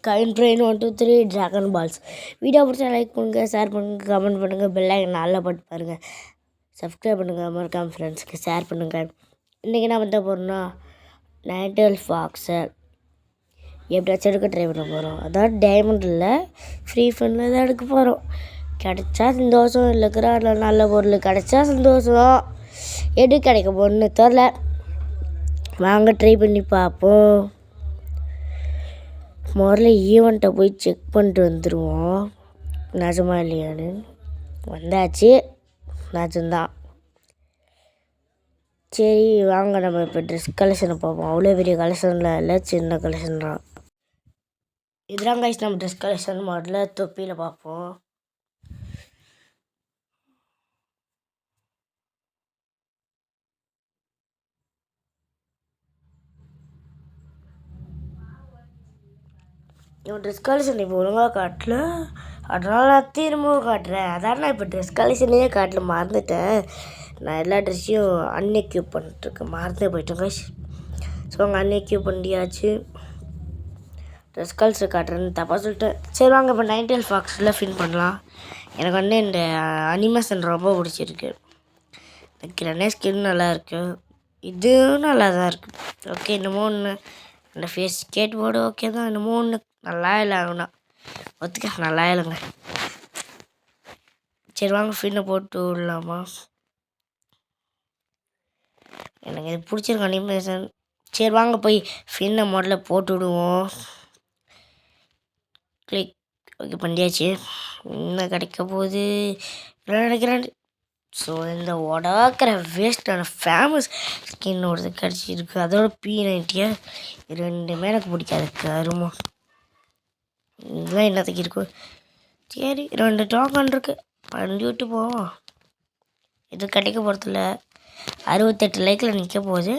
கைன் train 1 2 3 dragon balls. Video பிடிச்சா like பண்ணுங்கள், share பண்ணுங்கள், கமெண்ட் பண்ணுங்கள், பெல் ஐக்கன் நல்லா போட்டு பாருங்கள். சப்ஸ்கிரைப் பண்ணுங்கள், மறக்காம ஃப்ரெண்ட்ஸுக்கு ஷேர் பண்ணுங்கள். இன்றைக்கி என்ன பண்ண போகிறோம்னா நைட்டல் ஃபாக்ஸை எப்படியாச்சும் எடுக்க ட்ரை பண்ண போகிறோம். அதாவது டைமண்ட் இல்லை, ஃப்ரீ ஃபண்டில் தான் எடுக்க போகிறோம். கிடைச்சா சந்தோஷம், இல்லைக்கிற நல்ல பொருள் கிடைச்சா சந்தோஷம். எது கிடைக்க போகணுன்னு தெரில, வாங்க ட்ரை பண்ணி பார்ப்போம். முதல்ல ஈவெண்ட்டை போய் செக் பண்ணிட்டு வந்துடுவோம், நிஜமா இல்லையான்னு. வந்தாச்சு, நிஜம்தான். சரி வாங்க நம்ம இப்போ ட்ரெஸ் கலெக்ஷனை பார்ப்போம். அவ்வளோ பெரிய கலெக்ஷனில் இல்லை, சின்ன கலெக்ஷன் தான். இதுதான் கைஸ் நம்ம ட்ரெஸ் கலெக்ஷன். முதல்ல தொப்பியில் பார்ப்போம். இவன் ட்ரெஸ் கலெக்ஷன் இப்போ ஒழுங்காக காட்டல, அதனால நான் திரும்பவும் காட்டுறேன். அதான் நான் இப்போ ட்ரெஸ் கலெக்ஷனே காட்டல, மறந்துட்டேன். நான் எல்லா ட்ரெஸ்ஸையும் அன்எக்யூப் பண்ணிட்டுருக்கேன், மறந்தே போயிட்டேன் கைஸ். ஸோ அங்கே அன்எக்யூப் பண்ணியாச்சு. ட்ரெஸ் கலெக்ஷன் காட்டுறேன்னு தப்பாக சொல்லிட்டேன். சரி வாங்க இப்போ நைட்டல் ஃபாக்ஸில் ஃபின் பண்ணலாம். எனக்கு வந்து இந்த அனிமேஷன் ரொம்ப பிடிச்சிருக்கு. இந்த ஸ்கின் நல்லா இருக்கு, இதுவும் நல்லா தான் இருக்குது. ஓகே என்னமோ ஒன்று அந்த ஃபேஸ் ஸ்கேட் போர்டு ஓகே தான், என்னமோ ஒன்று நல்லா இல்லை, ஆகுனா ஒத்துக்க நல்லா இல்லைங்க. சரி வாங்க ஃபின்னை போட்டு விடலாமா. எனக்கு இது பிடிச்சிருக்கு அனிமேஷன். சரி வாங்க போய் ஃபின்னை முதல்ல போட்டு விடுவோம். கிளிக் ஓகே பண்ணியாச்சு. என்ன கிடைக்க போகுது நினைக்கிறேன். ஸோ இந்த உடாக்கிற வேஸ்டான ஃபேமஸ் ஸ்கின் ஒரு கிடச்சிருக்கு, அதோட P90 ரெண்டுமே எனக்கு பிடிக்காது, கருமா இதெல்லாம் என்னத்துக்கு இருக்கும். சரி 2 டோக்கன் இருக்குது, பண்ணி விட்டு போவோம். எதுவும் கிடைக்க போகிறதில்ல, 68 லைக்கில் நிற்க போகுது,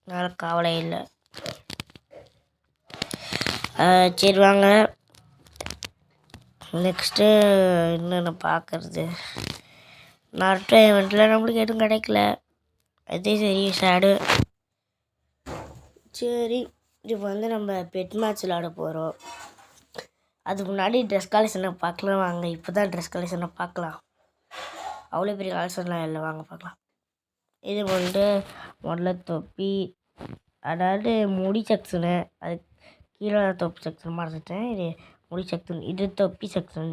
அதனால் கவலை இல்லை. சரி வாங்க நெக்ஸ்ட்டு என்னென்ன பார்க்குறது. நார்ட்டோ ஈவெண்ட்டில் நம்மளுக்கு எதுவும் கிடைக்கல, அதே சரி சேடு. சரி இப்போ வந்து நம்ம பெட் மேட்ச் விளாட போகிறோம். அதுக்கு முன்னாடி ட்ரெஸ் கலெக்ஷனை பார்க்கலாம் வாங்க. இப்போ தான் ட்ரெஸ் கலெக்ஷனை பார்க்கலாம், அவ்வளோ பெரிய கலெக்ஷன்லாம் இல்லை, வாங்க பார்க்கலாம். இது வந்து முதல்ல தொப்பி, அதாவது முடி செக்ஷனு, அது கீழே தொப்பி செக்ஷன் மறந்துட்டேன். இது முடி செக்ஷன், இது தொப்பி செக்ஷன்.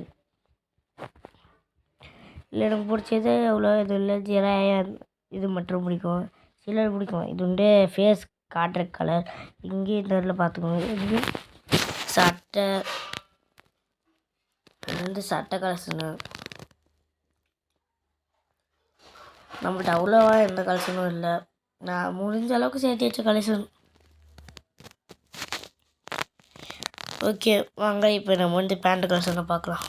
இல்லை எனக்கு பிடிச்சது அவ்வளோ இது இல்லை, ஜெராயன் இது மட்டும் பிடிக்கும், சிலர் பிடிக்கும். இது வந்து ஃபேஸ் காட்டுற கலர், இங்கேயும் இந்த இதில் பார்த்துக்கோங்க. இது சட்டை, இது வந்து சட்டை கலெக்ஷனு. நம்மள்ட்ட அவ்வளோவா எந்த கலெக்ஷனும் இல்லை, நான் முடிஞ்ச அளவுக்கு சேர்த்து வச்ச கலெக்ஷன். ஓகே வாங்க இப்போ நம்ம வந்து பேண்ட் கலெக்ஷனை பார்க்கலாம்.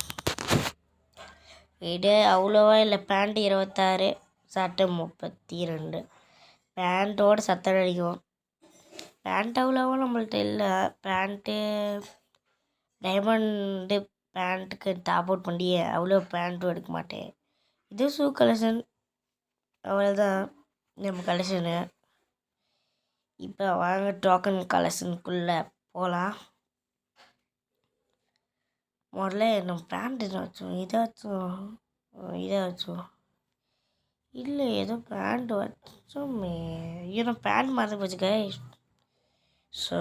இது அவ்வளோவா இல்லை, பேண்ட்டு 26, சட்டை 32. பேண்ட்டோட சத்தம் அடிக்கும். பேண்ட் அவ்வளோவா நம்மள்ட்ட இல்லை. பேண்ட்டு டைமண்டு பேண்ட்டுக்கு டாப் அவுட் பண்ணி அவ்வளோ பேண்ட்டும் எடுக்க மாட்டேன். இது ஷூ கலெக்ஷன், அவ்வளோதான் நம்ம கலெக்ஷனு. இப்போ வாங்க டோக்கன் கலெக்ஷனுக்குள்ளே போகலாம். முதல்ல நம்ம பேண்ட் இதாச்சும் இல்லை, ஏதோ பேண்ட் வச்சோமே, ஏன்னா பேண்ட் மறந்து போச்சு கைஸ். ஸோ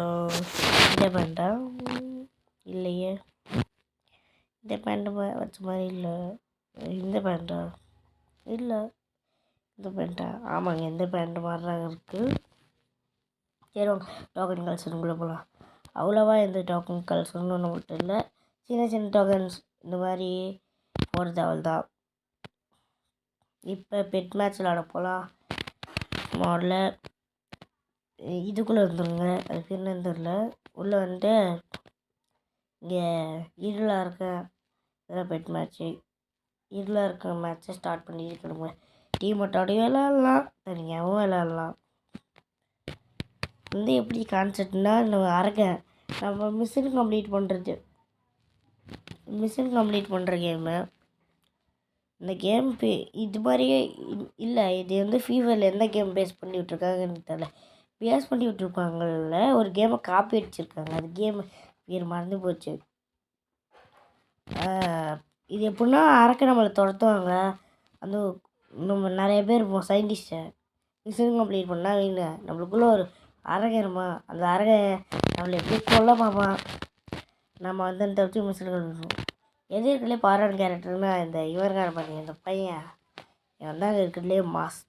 இந்த பேண்டா இல்லையே, இந்த பேண்ட்டு வச்ச மாதிரி இல்லை. இந்த பேண்டா இல்லை, இந்த பேண்ட்டா ஆமாங்க, இந்த பேண்ட்டு மாதிரி தான் இருக்குது. சரி டோக்கன் கலெக்ஷனுக்குள்ளே போகலாம். அவ்வளோவா எந்த டோக்கன் கலெக்ஷனும் நம்மள்கிட்ட இல்லை, சின்ன சின்ன டோக்கன்ஸ் இந்த மாதிரி போடுறது அவ்வளோதான். இப்போ பெட் மேட்ச் விளாட போகலாம். முதல்ல இதுக்குள்ளே இருந்துருங்க, அதுக்கு என்னன்னு தெரியல. உள்ளே வந்துட்டு இங்கே இருளாக இருக்க இதெல்லாம் பெட் மேட்ச்சு, இருளாக இருக்க மேட்ச்சை ஸ்டார்ட் பண்ணி இருக்கணுங்க. டீமோட்டோடையும் விளாட்லாம், தனியாகவும் விளாட்லாம். வந்து எப்படி கான்செப்ட்னா, நம்ம மிஷின் கம்ப்ளீட் பண்ணுற கேமு. இந்த கேம் இது மாதிரியே இல்லை, இது வந்து ஃபீவரில் எந்த கேம் பேஸ் பண்ணி விட்ருக்காங்கன்னு தெரியல. பேஸ் பண்ணி விட்ருப்பாங்கல்ல, ஒரு கேமை காப்பி அடிச்சிருக்காங்க. அது கேம் பேர் மறந்து போச்சு. இது எப்படின்னா அரக்க நம்மளை துரத்துவாங்க. அந்த நம்ம நிறைய பேர் இருப்போம் சயின்டிஸ்ட்டை. மிஷின் கம்ப்ளீட் பண்ணால் வைங்க, நம்மளுக்குள்ள ஒரு அரகை இருமா. அந்த அரகை நம்மளை எப்படி கொல்ல பார்ப்பான். நம்ம வந்து அந்த தவிர்த்து மிஷின் கம்ப்ளீட் எதிர்க்கலே பாராட்டு கேரக்டர்னா இந்த இவர்கார பாருங்க, இந்த பையன் இவன் தான் இருக்கிறதுலே மாஸ்.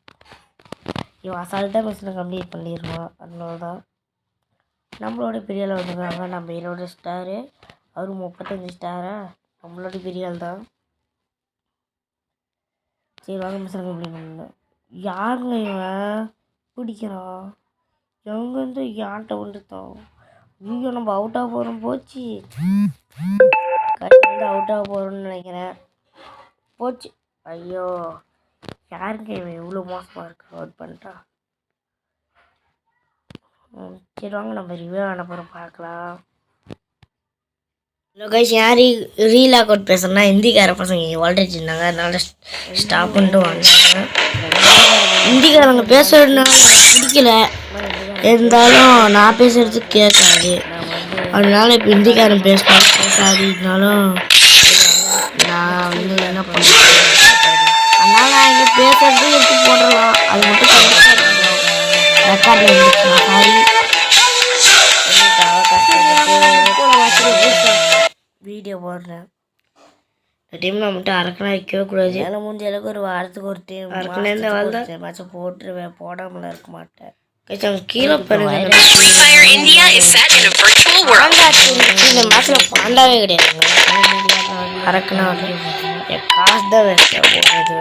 இவன் அசால்ட்டாக மிஷினை கம்ப்ளீட் பண்ணிடுவான். அதனால தான் நம்மளோட பெரிய ஆள் வந்துருக்காங்க. நம்ம 20 ஸ்டாரு, அவரு 35 ஸ்டாரா. நம்மளோட பெரிய ஆள் தான். சரி வாங்க மிஷினை கம்ப்ளீட் பண்ணணும். யாருங்க இவன் பிடிக்கிறான்? எங்கேருந்து யார்கிட்ட வந்துட்டோம்? ஐயோ நம்ம அவுட்டாக போகிறோம். போச்சு கடைசி வந்து அவுட்டாக போகிறோம்னு நினைக்கிறேன். போச்சு. ஐயோ யாருங்க இவன் இவ்வளோ மோசமாக இருக்கு? அவுட் பண்ணிட்டா. சரி வாங்க நம்ம ரிவ்யூ அனுப்புகிறோம் பார்க்கலாம். லோகேஷ் யார் ரீல் அக்கௌண்ட் பேசுகிறேன்னா ஹிந்திக்கார பசங்க வால்டேஜ் இருந்தாங்க, அதனால ஸ்டாப் பண்ணிட்டு வாங்கினாங்க. ஹிந்திக்காரங்க பேசுறதுனால பிடிக்கல, இருந்தாலும் நான் பேசுறது கேட்காது. அதனால இப்போ ஹிந்திக்காரன் பேசாதுனாலும் நான் வந்து என்ன பண்ணுறேன், அதனால நான் இங்கே பேசுறது எடுத்து போடலாம். அது மட்டும் ரெக்கார்டில் இருந்துச்சுன்னா சாரி. வீடியோ போடுறேன். இந்த டைம் நான் மட்டும் அரக்கனா வைக்கவே கூடாது. அதில் முடிஞ்ச அளவுக்கு ஒரு வாரத்துக்கு ஒரு டைம் அரக்கனா இந்த வாழ்தான் போட்டுருவேன், போடாமலாம் இருக்க மாட்டேன். கீழே பாருங்க, இந்த மேட்ச்ல பாண்டாவே கிடையாது. அரக்கனா என் காசு தான் வேஸ்ட் போடுறது.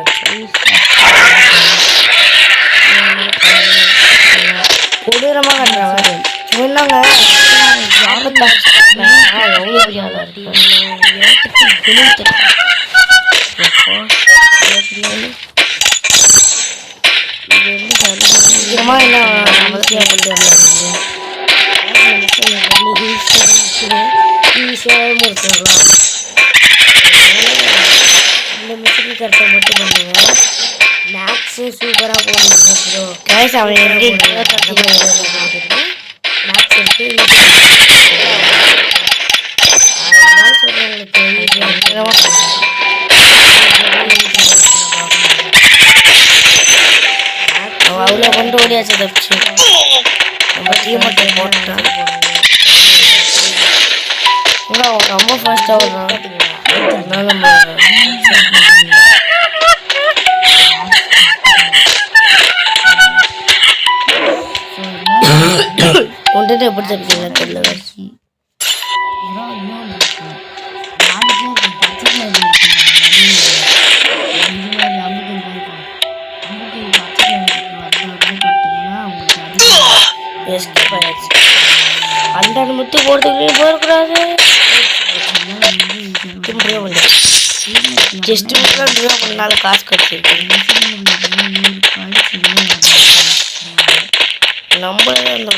கொடூரமாக கட்டுறாங்க. முன்னாங்க எவ்வளோ பெரிய ஆளாக இருக்கு. சீக்கிரமாக என்ன அவசியம் கொண்டு வரலாம். ஈஸியாகவே முடிச்சிடலாம். இந்த மிஷின் கரெக்டாக மட்டும் பண்ணுங்க. மேக்ஸு சூப்பராக போடுங்க. கேஸ் அவன் எங்கே மேக்ஸ் இருக்கு சொல்கிறவங்களுக்கு அவ்வளோ கொண்டு ஓடியாச்சு தப்பிச்சு. நம்ம டீம் மட்டும் போட்டுட்டான். அவங்க ரொம்ப ஃபாஸ்ட்டாக வர்றான். அதனால நம்ம கொண்டுட்டு எப்படி தப்பிக்கலாம் தெரியல. வச்சு அந்த முத்து போகிறதுக்கு போகக்கூடாது. ஜஸ்ட் ட்ரா பண்ணாலும் காசு கிடைச்சிருக்கு. நம்மளே அந்த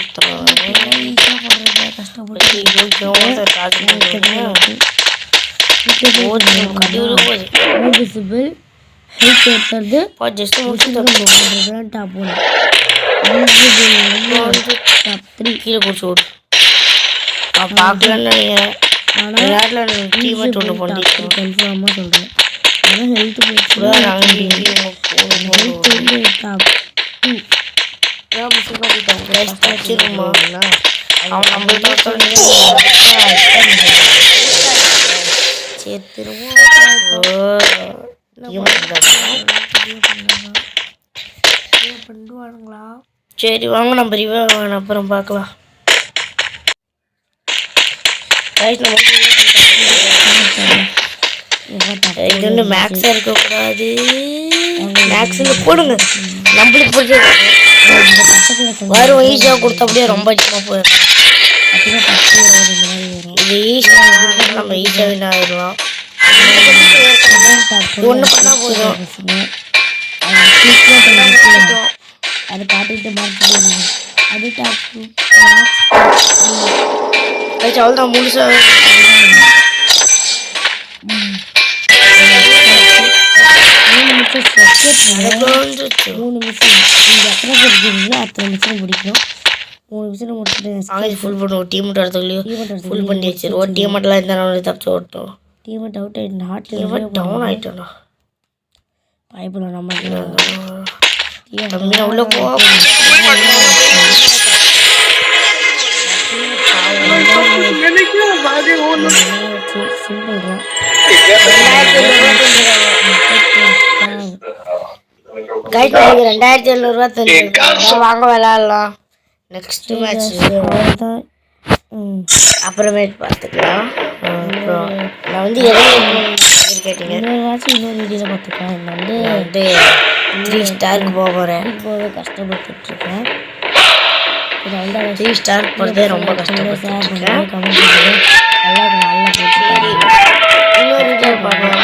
கீழே குடிச்சு ஓடு பார்க்கலான்னு டீமேட் ஒன்று பண்ணிட்டு கன்ஃபார்மாக சொல்கிறேன். ஆனால் ஹெல்த் அவன் நம்மளுக்கு சரி வாங்க நம்ம ரிவ்யூ அப்புறம் பார்க்கலாம். இது வந்து மேக்ஸாக இருக்கக்கூடாது. மேக்ஸில் போடுங்க, நம்மளுக்கு பிடிச்சது வரும். ஈஸியாக கொடுத்தா அப்படியே ரொம்ப அதிகமாக போயிடும். இது ஈஸியாக நம்ம ஈஸியாக வின் ஆகிடுவோம். ஒன்று பண்ணால் போதும். அதை காட்டிட்டு பார்த்துட்டு அது டாப்பு அவ்வளோதான் முழுசாக. 3 நிமிஷம் இந்த எத்தனை பேர் இருக்கீங்களோ அத்தனை நிமிஷம் பிடிக்கும். 3 நிமிஷம் முடிச்சுட்டேன். ஆகி ஃபுல் பண்ணுவோம். டீம் மட்டும் இடத்துக்குள்ளேயும் ஃபுல் பண்ணி வச்சிருவோம். டீம் மட்டும்லாம் இந்த நாள் தப்பிச்சு ஓட்டோம். டீம் அவுட் ஆகிட்டு ஹார்ட் டவுன் ஆகிட்டோண்ணா. பயப்படலாம் நம்ம தம்பி உள்ள போ. சிம்பிள் தான். கைட் 2700 தந்துருக்கா. வாங்க விளையாடலாம். நெக்ஸ்ட் மேட்ச் அவ்வளோதான். அப்புறமேட்டு பார்த்துக்கலாம். அப்புறம் நான் வந்து கேட்டீங்க இன்னொரு வாட்சி இன்னொரு வீடியோவில் பார்த்துக்கலாம். நான் வந்து 3 ஸ்டாருக்கு போக போகிறேன். போகவே கஷ்டப்பட்டுருக்கேன். 3 ஸ்டார் போகிறதே ரொம்ப கஷ்டப்பட்டுருக்கேன். கமெண்ட் பண்ணுங்க. நல்லா போட்டு இன்னொரு வீடியோ பார்க்கலாம்.